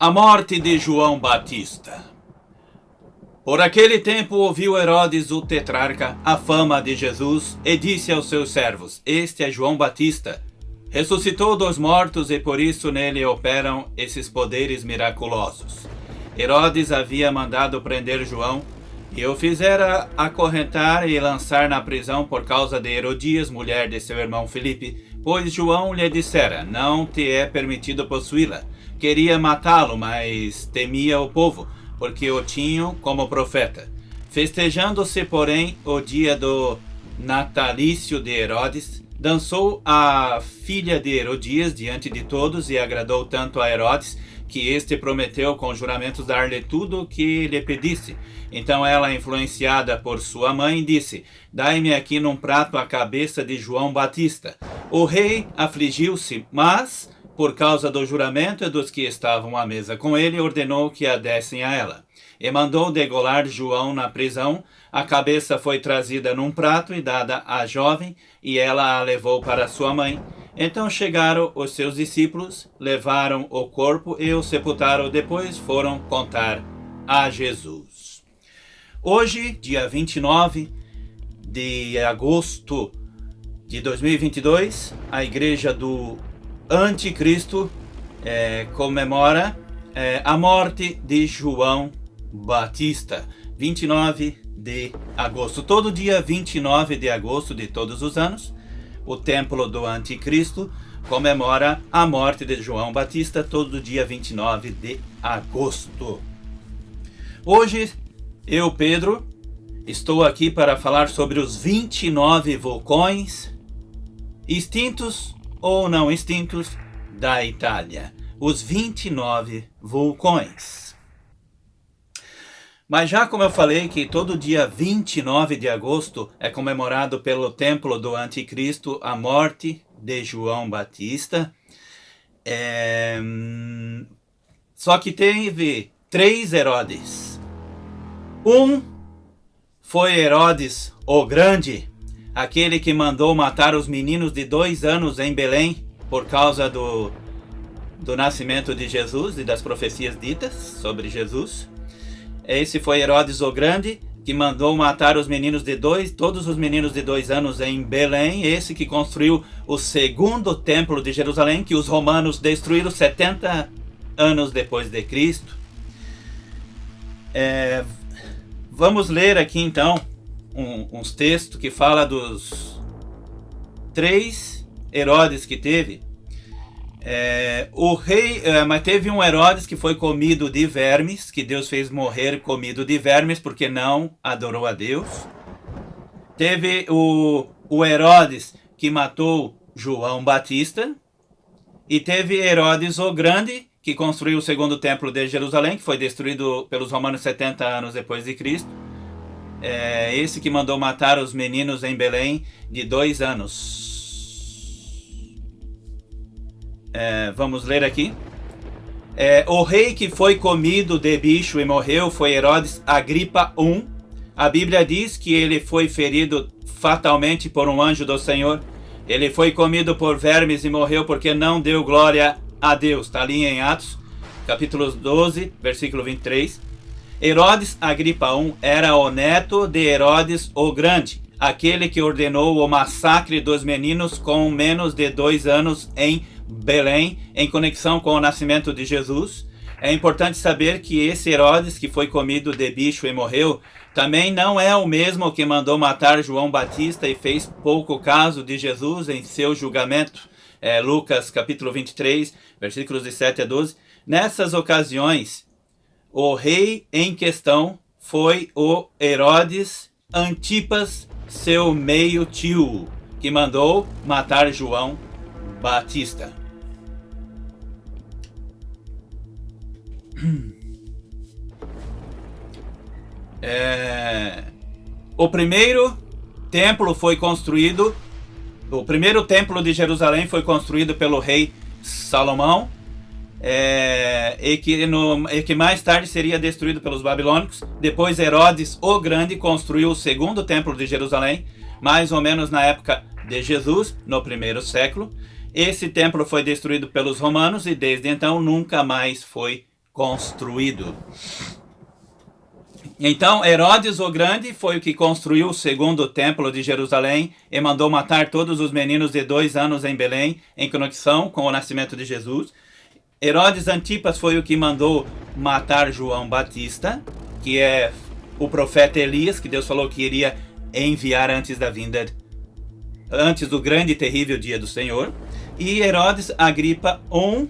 A morte de João Batista. Por aquele tempo ouviu Herodes o tetrarca a fama de Jesus e disse aos seus servos: Este é João Batista. Ressuscitou dos mortos e por isso nele operam esses poderes miraculosos. Herodes havia mandado prender João e o fizera acorrentar e lançar na prisão por causa de Herodias, mulher de seu irmão Filipe, pois João lhe dissera: Não te é permitido possuí-la. Queria matá-lo, mas temia o povo, porque o tinham como profeta. Festejando-se, porém, o dia do natalício de Herodes, dançou a filha de Herodias diante de todos e agradou tanto a Herodes que este prometeu com juramentos dar-lhe tudo o que lhe pedisse. Então ela, influenciada por sua mãe, disse: Dai-me aqui num prato a cabeça de João Batista. O rei afligiu-se, mas, por causa do juramento e dos que estavam à mesa com ele, ordenou que a dessem a ela. E mandou degolar João na prisão. A cabeça foi trazida num prato e dada à jovem, e ela a levou para sua mãe. Então chegaram os seus discípulos, levaram o corpo e o sepultaram. Depois foram contar a Jesus. Hoje, dia 29 de agosto de 2022, a Igreja do Anticristo comemora a morte de João Batista. 29 de agosto. Todo dia 29 de agosto de todos os anos, o Templo do Anticristo comemora a morte de João Batista, todo dia 29 de agosto. Hoje, eu, Pedro, estou aqui para falar sobre os 29 vulcões, extintos ou não extintos, da Itália. Os 29 vulcões. Mas já como eu falei que todo dia 29 de agosto é comemorado pelo Templo do Anticristo a morte de João Batista, só que teve 3 Herodes. Um foi Herodes o Grande, aquele que mandou matar os meninos de 2 anos em Belém por causa do nascimento de Jesus e das profecias ditas sobre Jesus. Esse foi Herodes o Grande, que mandou matar todos os meninos de 2 anos em Belém. Esse que construiu o segundo templo de Jerusalém, que os romanos destruíram 70 anos depois de Cristo. Vamos ler aqui então uns textos que falam dos 3 Herodes que teve. Mas teve um Herodes que foi comido de vermes, que Deus fez morrer comido de vermes porque não adorou a Deus. Teve o Herodes que matou João Batista. E teve Herodes o Grande, que construiu o segundo templo de Jerusalém, que foi destruído pelos romanos 70 anos depois de Cristo. Esse que mandou matar os meninos em Belém de 2 anos. Vamos ler aqui. O rei que foi comido de bicho e morreu foi Herodes Agripa I. A Bíblia diz que ele foi ferido fatalmente por um anjo do Senhor. Ele foi comido por vermes e morreu porque não deu glória a Deus. Está ali em Atos, capítulo 12, versículo 23. Herodes Agripa I era o neto de Herodes o Grande, aquele que ordenou o massacre dos meninos com menos de 2 anos em Belém, em conexão com o nascimento de Jesus. É importante saber que esse Herodes que foi comido de bicho e morreu, também não é o mesmo que mandou matar João Batista e fez pouco caso de Jesus em seu julgamento. Lucas capítulo 23, versículos de 7 a 12. Nessas ocasiões, o rei em questão foi o Herodes Antipas, seu meio-tio, que mandou matar João Batista. O primeiro templo foi construído, o primeiro templo de Jerusalém foi construído pelo rei Salomão, e que mais tarde seria destruído pelos babilônicos. Depois Herodes o Grande construiu o segundo templo de Jerusalém, mais ou menos na época de Jesus, no 1º século. Esse templo foi destruído pelos romanos e desde então nunca mais foi construído. Então, Herodes o Grande foi o que construiu o segundo templo de Jerusalém e mandou matar todos os meninos de 2 anos em Belém, em conexão com o nascimento de Jesus. Herodes Antipas foi o que mandou matar João Batista, que é o profeta Elias, que Deus falou que iria enviar antes do grande e terrível dia do Senhor. E Herodes Agripa I,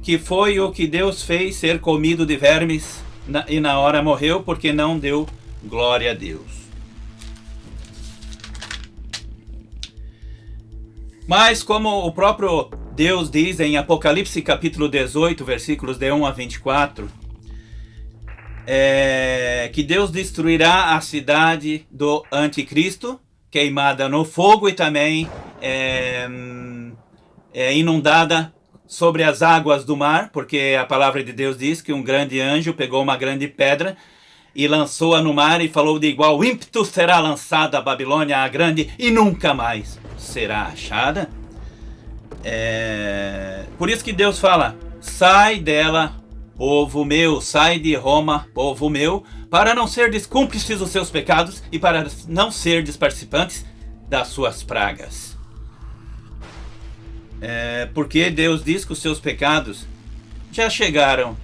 que foi o que Deus fez ser comido de vermes e na hora morreu porque não deu glória a Deus. Mas como o próprio Deus diz em Apocalipse capítulo 18, versículos de 1 a 24, que Deus destruirá a cidade do anticristo, queimada no fogo, e também inundada sobre as águas do mar, porque a palavra de Deus diz que um grande anjo pegou uma grande pedra e lançou-a no mar e falou: de igual ímpeto será lançada a Babilônia a grande e nunca mais será achada. Por isso que Deus fala: sai dela, povo meu, sai de Roma, povo meu, para não serdes cúmplices dos seus pecados e para não serdes participantes das suas pragas. Porque Deus diz que os seus pecados já chegaram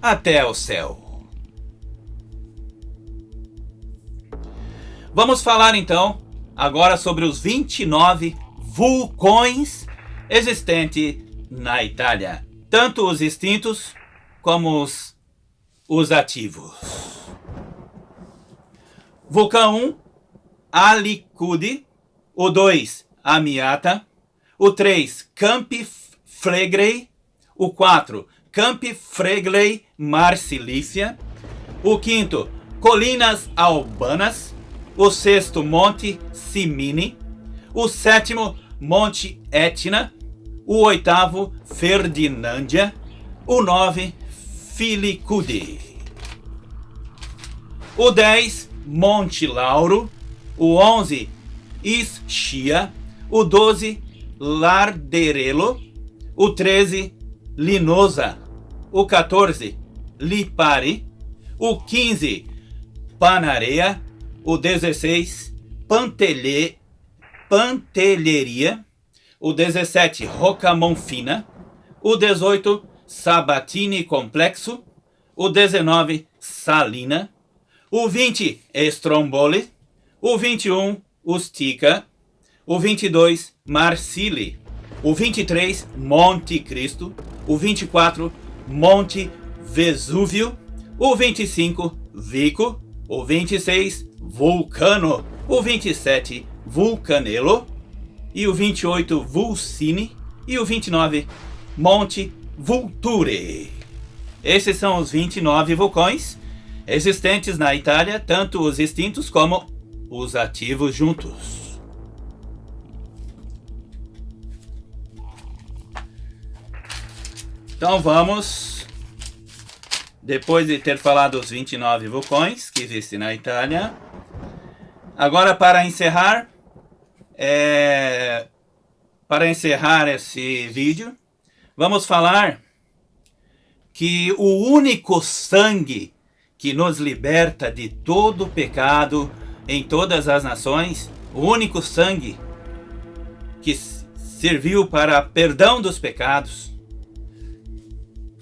até o céu. Vamos falar então agora sobre os 29 vulcões existentes na Itália, tanto os extintos como os ativos. Vulcão 1, Alicudi. O 2, Amiata. O 3, Campi Flegrei. O 4, Campi Flegrei Marsilícia. O 5, Colinas Albanas. O 6, Monte Cimini. O 7º, Monte Etna. O 8º, Ferdinândia. O 9, Filicudi. O 10, Monte Lauro. O 11, Ischia. O 12, Larderello. O 13, Linosa. O 14, Lipari. O 15, Panarea. O 16, Pantelleria. O 17, Rocamonfina. O 18, Sabatini Complexo. O 19, Salina. O 20, Stromboli. O 21, Ustica. O 22, Marsili. O 23, Monte Cristo. O 24, Monte Vesúvio. O 25, Vico. O 26, Vulcano. O 27, Vulcanello. E o 28, Vulcine. E o 29, Monte Vulture. Esses são os 29 vulcões existentes na Itália, tanto os extintos como os ativos juntos. Então vamos, depois de ter falado os 29 vulcões que existem na Itália, agora para encerrar esse vídeo, vamos falar que o único sangue que nos liberta de todo pecado em todas as nações, o único sangue que serviu para perdão dos pecados,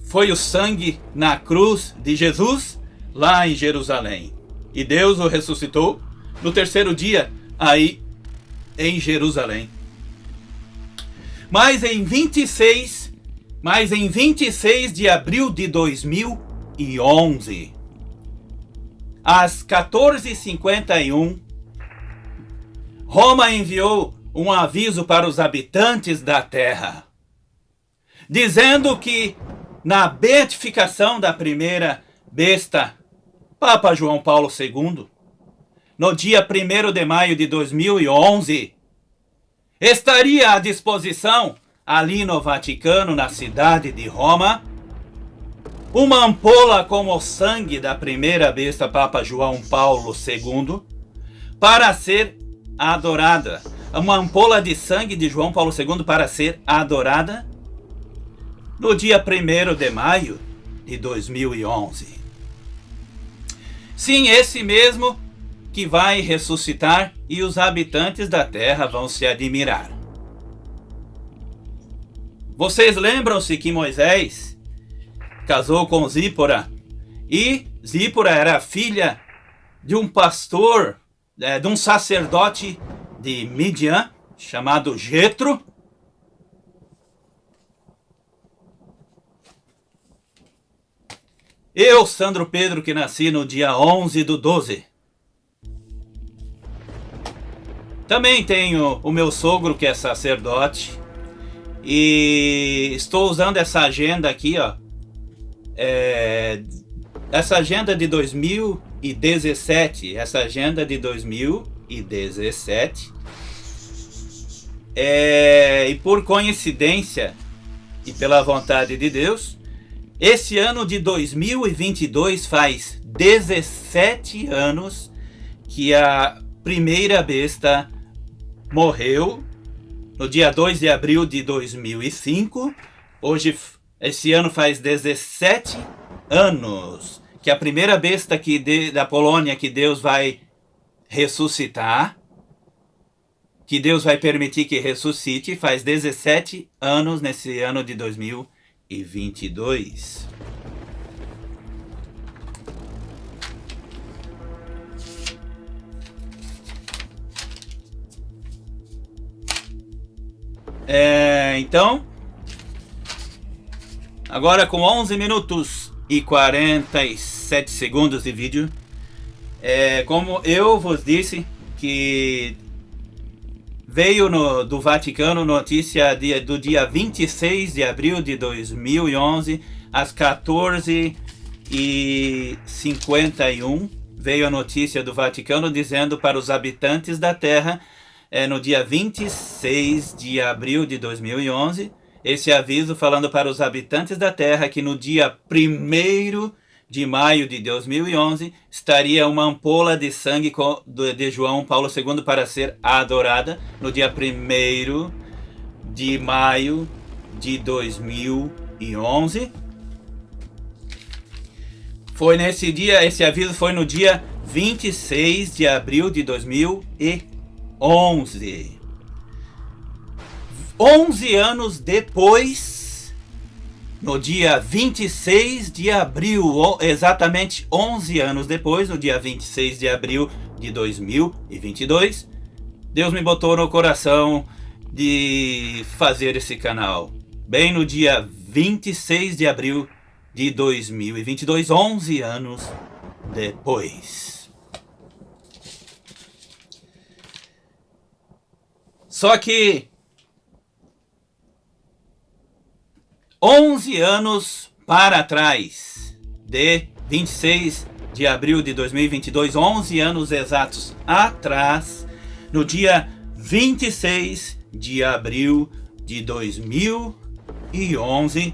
foi o sangue na cruz de Jesus lá em Jerusalém. E Deus o ressuscitou no 3º dia aí em Jerusalém. Mas em 26 de abril de 2011, às 14h51, Roma enviou um aviso para os habitantes da terra, dizendo que na beatificação da primeira besta, Papa João Paulo II, no dia 1º de maio de 2011, estaria à disposição, ali no Vaticano, na cidade de Roma, uma ampola com o sangue da primeira besta, Papa João Paulo II, para ser adorada. Uma ampola de sangue de João Paulo II para ser adorada no dia 1º de maio de 2011. Sim, esse mesmo que vai ressuscitar e os habitantes da terra vão se admirar. Vocês lembram-se que Moisés casou com Zípora e Zípora era filha de um pastor, de um sacerdote de Midian chamado Jetro? Eu, Sandro Pedro, que nasci no dia 11/12. Também tenho o meu sogro, que é sacerdote. E estou usando essa agenda aqui, ó. Essa agenda de 2017. Essa agenda de 2017. E por coincidência, e pela vontade de Deus, esse ano de 2022 faz 17 anos que a primeira besta morreu no dia 2 de abril de 2005. Hoje, esse ano faz 17 anos que a primeira besta da Polônia que Deus vai ressuscitar, que Deus vai permitir que ressuscite, faz 17 anos nesse ano de 2022. Então, agora com 11 minutos e 47 segundos de vídeo, como eu vos disse, que veio do Vaticano notícia do dia 26 de abril de 2011, às 14h51, veio a notícia do Vaticano dizendo para os habitantes da Terra, no dia 26 de abril de 2011, esse aviso falando para os habitantes da Terra que no dia 1º de maio de 2011 estaria uma ampola de sangue de João Paulo II para ser adorada no dia 1º de maio de 2011. Foi nesse dia, esse aviso foi no dia 26 de abril de 2011. 11 anos depois, no dia 26 de abril, exatamente 11 anos depois, no dia 26 de abril de 2022, Deus me botou no coração de fazer esse canal. Bem no dia 26 de abril de 2022, 11 anos depois. Só que 11 anos para trás, de 26 de abril de 2022, 11 anos exatos atrás, no dia 26 de abril de 2011,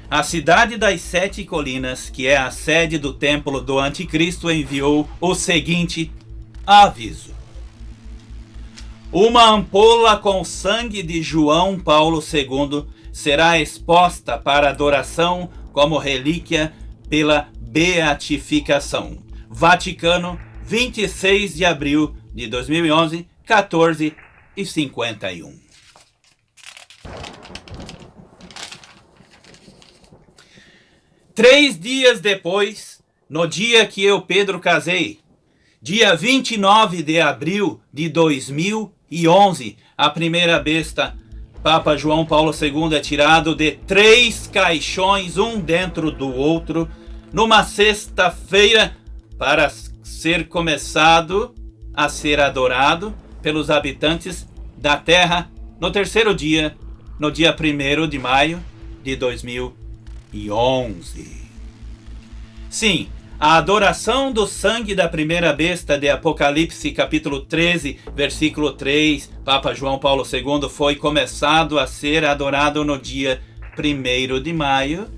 a cidade das Sete Colinas, que é a sede do templo do Anticristo, enviou o seguinte aviso: uma ampola com sangue de João Paulo II será exposta para adoração como relíquia pela beatificação. Vaticano, 26 de abril de 2011, 14h51. Três dias depois, no dia que eu, Pedro, casei, dia 29 de abril de 2011, a primeira besta, Papa João Paulo II, é tirado de 3 caixões, um dentro do outro, numa sexta-feira, para ser começado a ser adorado pelos habitantes da Terra no terceiro dia, no dia 1º de maio de 2011. Sim, a adoração do sangue da primeira besta de Apocalipse, capítulo 13, versículo 3, Papa João Paulo II, foi começado a ser adorado no dia 1º de maio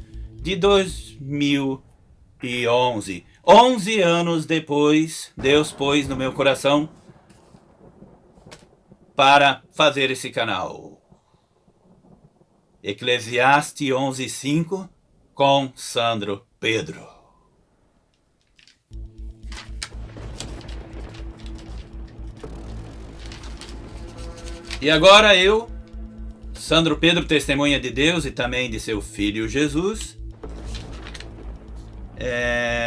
de 2011. 11 anos depois, Deus pôs no meu coração para fazer esse canal. Eclesiastes 11:5 com Sandro Pedro. E agora eu, Sandro Pedro, testemunha de Deus e também de seu filho Jesus,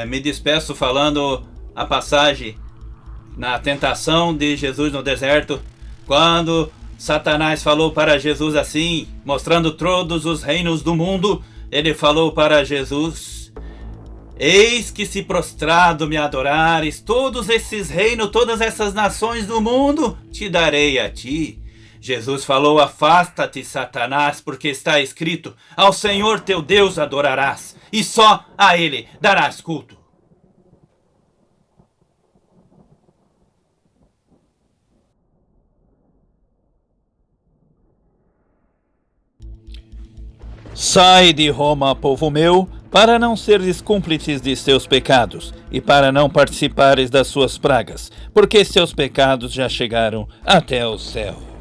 me despeço falando a passagem na tentação de Jesus no deserto, quando Satanás falou para Jesus assim, mostrando todos os reinos do mundo, ele falou para Jesus: eis que se prostrado me adorares, todos esses reinos, todas essas nações do mundo, te darei a ti. Jesus falou: afasta-te, Satanás, porque está escrito: ao Senhor teu Deus adorarás, e só a ele darás culto. Sai de Roma, povo meu, para não seres cúmplices de seus pecados, e para não participares das suas pragas, porque seus pecados já chegaram até o céu.